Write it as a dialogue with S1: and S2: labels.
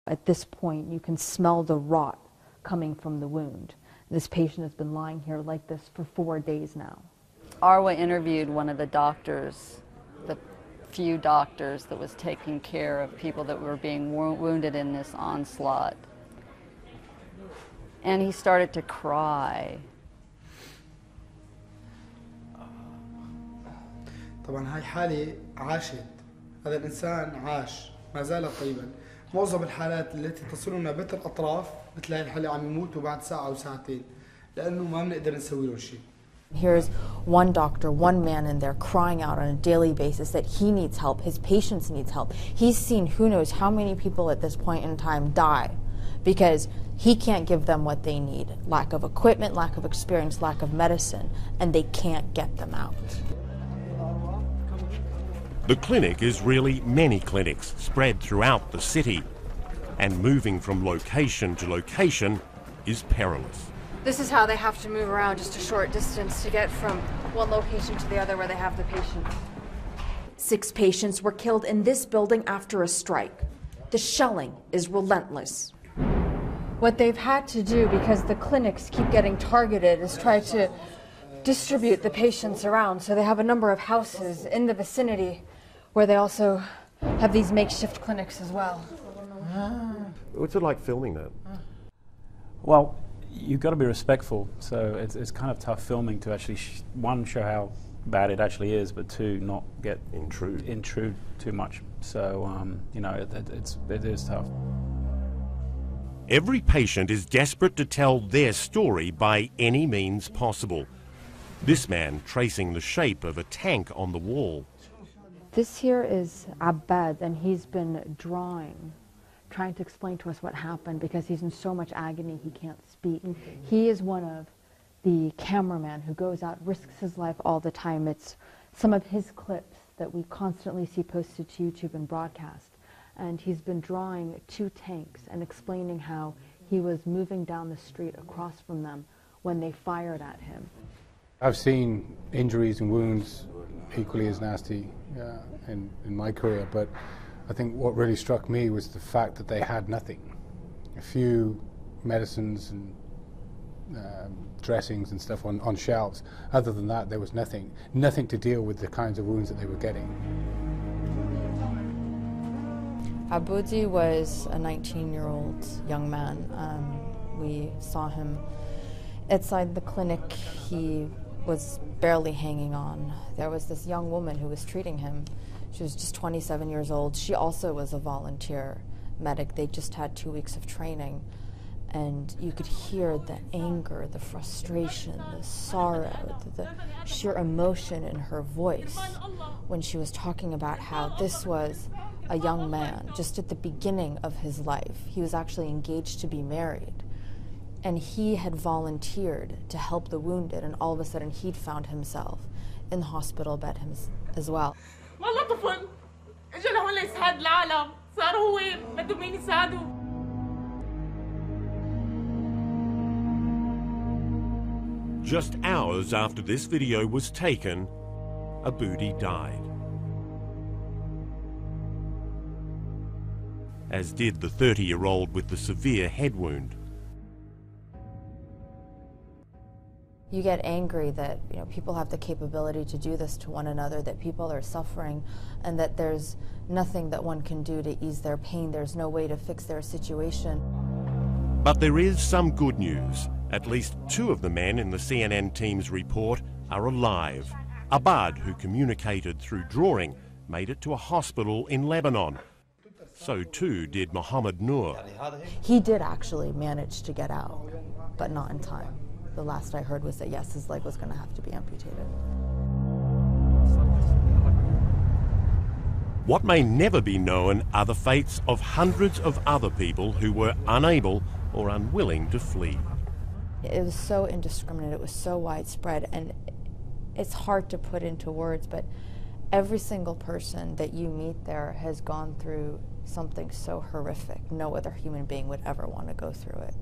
S1: At this point, you can smell the rot coming from the wound. This patient has been lying here like this for 4 days now.
S2: Arwa interviewed one of the doctors, the few doctors that was taking care of people that were being wounded in this onslaught. And he started to cry.
S3: طبعا هاي حالة عاشت، هذا الإنسان عاش ما زال طيبا. معظم الحالات التي تصلنا بث الأطراف بتلاقي الحالة عم يموتوا بعد ساعة أو ساعتين لأنه ما بنقدر نسوي لهم شيء.
S1: Here's one doctor, one man in there crying out on a daily basis that he needs help, his patients need help. He's seen who knows how many people at this point in time die because he can't give them what they need. Lack of equipment, lack of experience, lack of medicine, and they can't get them out.
S4: The clinic is really many clinics spread throughout the city, and moving from location to location is perilous.
S5: This is how they have to move around just a short distance to get from one location to the other where they have the patient.
S1: 6 patients were killed in this building after a strike. The shelling is relentless.
S5: What they've had to do, because the clinics keep getting targeted, is try to distribute the patients around. So they have a number of houses in the vicinity where they also have these makeshift clinics as well.
S4: What's it like filming that?
S6: Well, you've got to be respectful, so it's kind of tough filming to actually, one, show how bad it actually is, but 2, not get intrude too much. So, you know, it is tough.
S4: Every patient is desperate to tell their story by any means possible. This man tracing the shape of a tank on the wall.
S1: This here is Abbad, and he's been drawing, trying to explain to us what happened because he's in so much agony he can't speak. He is one of the cameramen who goes out, risks his life all the time. It's some of his clips that we constantly see posted to YouTube and broadcast. And he's been drawing 2 tanks and explaining how he was moving down the street across from them when they fired at him.
S7: I've seen injuries and wounds equally as nasty in my career, but I think what really struck me was the fact that they had nothing. A few medicines and dressings and stuff on shelves. Other than that, there was nothing to deal with the kinds of wounds that they were getting.
S1: Aboudi was a 19-year-old young man. We saw him outside the clinic. He was barely hanging on. There was this young woman who was treating him. She was just 27 years old. She also was a volunteer medic. They just had 2 weeks of training. And you could hear the anger, the frustration, the sorrow, the sheer emotion in her voice when she was talking about how this was a young man just at the beginning of his life. He was actually engaged to be married. And he had volunteered to help the wounded, and all of a sudden he'd found himself in the hospital bed as well.
S8: والله طفل اجى لهون ليساعد العالم صار هو بده مين يساعده.
S4: Just hours after this video was taken, Aboudi died. As did the 30-year-old with the severe head wound.
S1: You get angry that people have the capability to do this to one another, that people are suffering, and that there's nothing that one can do to ease their pain. There's no way to fix their situation.
S4: But there is some good news. At least 2 of the men in the CNN team's report are alive. Abad, who communicated through drawing, made it to a hospital in Lebanon. So too did Mohammed Noor.
S1: He did actually manage to get out, but not in time. The last I heard was that, yes, his leg was going to have to be amputated.
S4: What may never be known are the fates of hundreds of other people who were unable or unwilling to flee.
S1: It was so indiscriminate, it was so widespread, and it's hard to put into words, but every single person that you meet there has gone through something so horrific. No other human being would ever want to go through it.